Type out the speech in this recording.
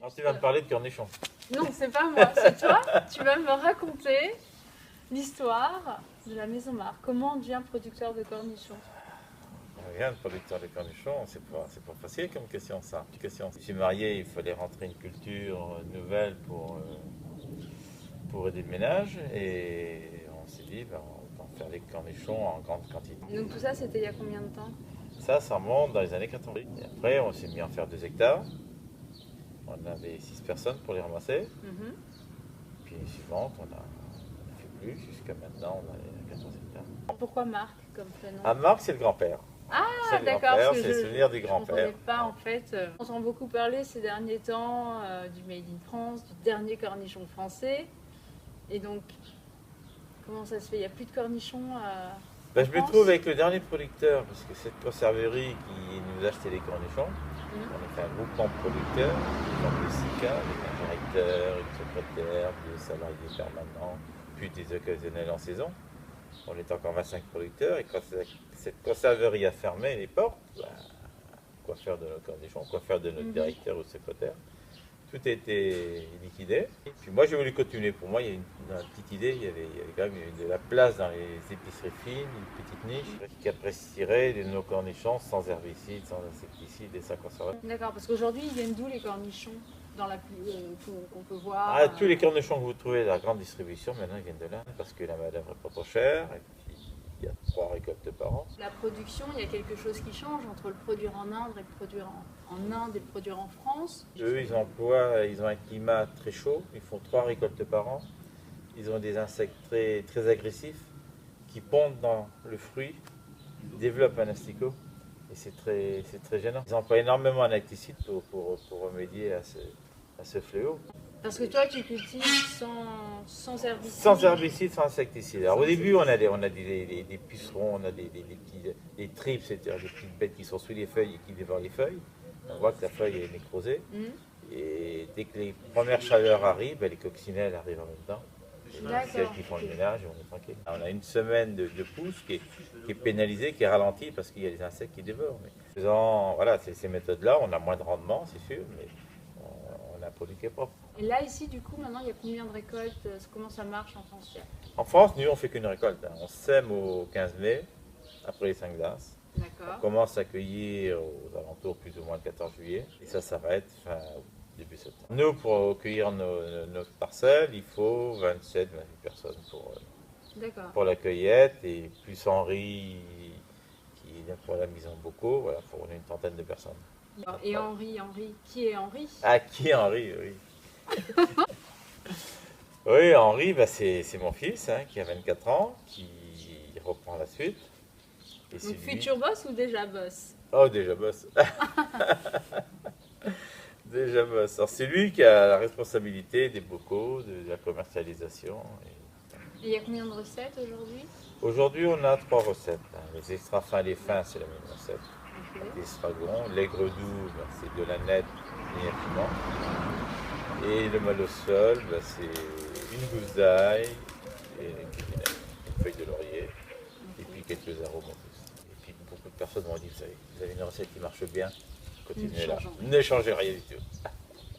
Alors, tu vas me parler de cornichons. Non, c'est pas moi, c'est toi. Tu vas me raconter l'histoire de la Maison Marc. Comment on devient producteur de cornichons? Regarde, producteur de cornichons, c'est pas facile comme question ça. Je suis marié, il fallait rentrer une culture nouvelle pour aider le ménage et on s'est dit, ben, on va faire des cornichons en grande quantité. Donc tout ça, c'était il y a combien de temps? Ça remonte dans les années 80. Et après, on s'est mis à en faire 2 hectares. On avait 6 personnes pour les ramasser. Puis suivante, on a fait plus. Jusqu'à maintenant, on a les 14 hectares. Pourquoi Marc comme prénom? Ah, Marc, c'est le grand-père. Ah, C'est le d'accord, grand-père, parce que c'est le souvenir du je grand-père. n'entendais pas en fait. On entend beaucoup parler ces derniers temps du Made in France, du dernier cornichon français. Et donc, comment ça se fait? Il n'y a plus de cornichons Ben, en je me France? trouve avec le dernier producteur, parce que cette conserverie qui nous a acheté les cornichons, on a fait un groupement de producteurs, ils ont plus 6 cas, avec un directeur, une secrétaire, des salariés permanents, puis des occasionnels en saison. On est encore 25 producteurs, et quand cette conserverie a fermé les portes, ben, quoi faire de nos cornichons, quoi faire de notre directeur ou secrétaire? Tout a été liquidé. Et puis moi j'ai voulu continuer. Pour moi, il y a une petite idée, il y avait quand même de la place dans les épiceries fines, une petite niche qui apprécierait de nos cornichons sans herbicides, sans insecticides et sans conservateurs. D'accord, parce qu'aujourd'hui, ils viennent d'où les cornichons qu'on peut voir Ah, tous les cornichons que vous trouvez dans la grande distribution, maintenant ils viennent de l'Inde, parce que la main-d'œuvre n'est pas trop chère, et puis il y a 3 récoltes par an. La production, il y a quelque chose qui change entre le produire en Inde et le produire en Inde et le produire en France. Eux, ils ont un climat très chaud, ils font 3 récoltes par an. Ils ont des insectes très, très agressifs qui pondent dans le fruit, développent un asticot, et c'est très gênant. Ils emploient énormément d'insecticides pour remédier à ce fléau. Parce que toi, tu cultives sans herbicides. Sans herbicides, sans insecticides. Alors au début, on a des pucerons, on a des tripes, c'est-à-dire des petites bêtes qui sont sous les feuilles et qui dévorent les feuilles. On voit que la feuille est nécrosée. Et dès que les premières chaleurs arrivent, ben, les coccinelles arrivent en même temps. C'est elles qui font le ménage et on est tranquille. On a une semaine de pousse qui est pénalisée, qui est ralentie parce qu'il y a des insectes qui dévorent. Mais faisant voilà, ces méthodes-là, on a moins de rendement, c'est sûr, mais on a un produit qui est propre. Et là, ici, du coup, maintenant, il y a combien de récoltes? Comment ça marche en France? En France, nous, on ne fait qu'une récolte. On sème au 15 mai, après les 5 glaces. On commence à cueillir aux alentours plus ou moins le 14 juillet. Et ça s'arrête fin août, début septembre. Nous, pour cueillir nos parcelles, il faut 27-28 personnes pour la cueillette. Et plus Henri, qui vient pour la mise en bocaux, voilà, pour une trentaine de personnes. Et Henri, qui est Henri? Ah, qui est Henri, oui. Oui, Henri, bah, c'est mon fils qui a 24 ans, qui reprend la suite. Et Donc futur boss ou déjà boss? Oh, déjà boss. Déjà boss. Alors c'est lui qui a la responsabilité des bocaux, de la commercialisation. Et il y a combien de recettes aujourd'hui? Aujourd'hui, on a 3 recettes. Les extra fins et les fins, c'est la même recette. Les estragons, l'aigre doux, bah, c'est de la nette et un piment. Et le malosol, bah, c'est une gousse d'ail et une feuille de laurier. Et puis quelques arômes en plus. Et puis beaucoup de personnes m'ont dit, vous avez une recette qui marche bien, continuez là. Ne changez rien du tout.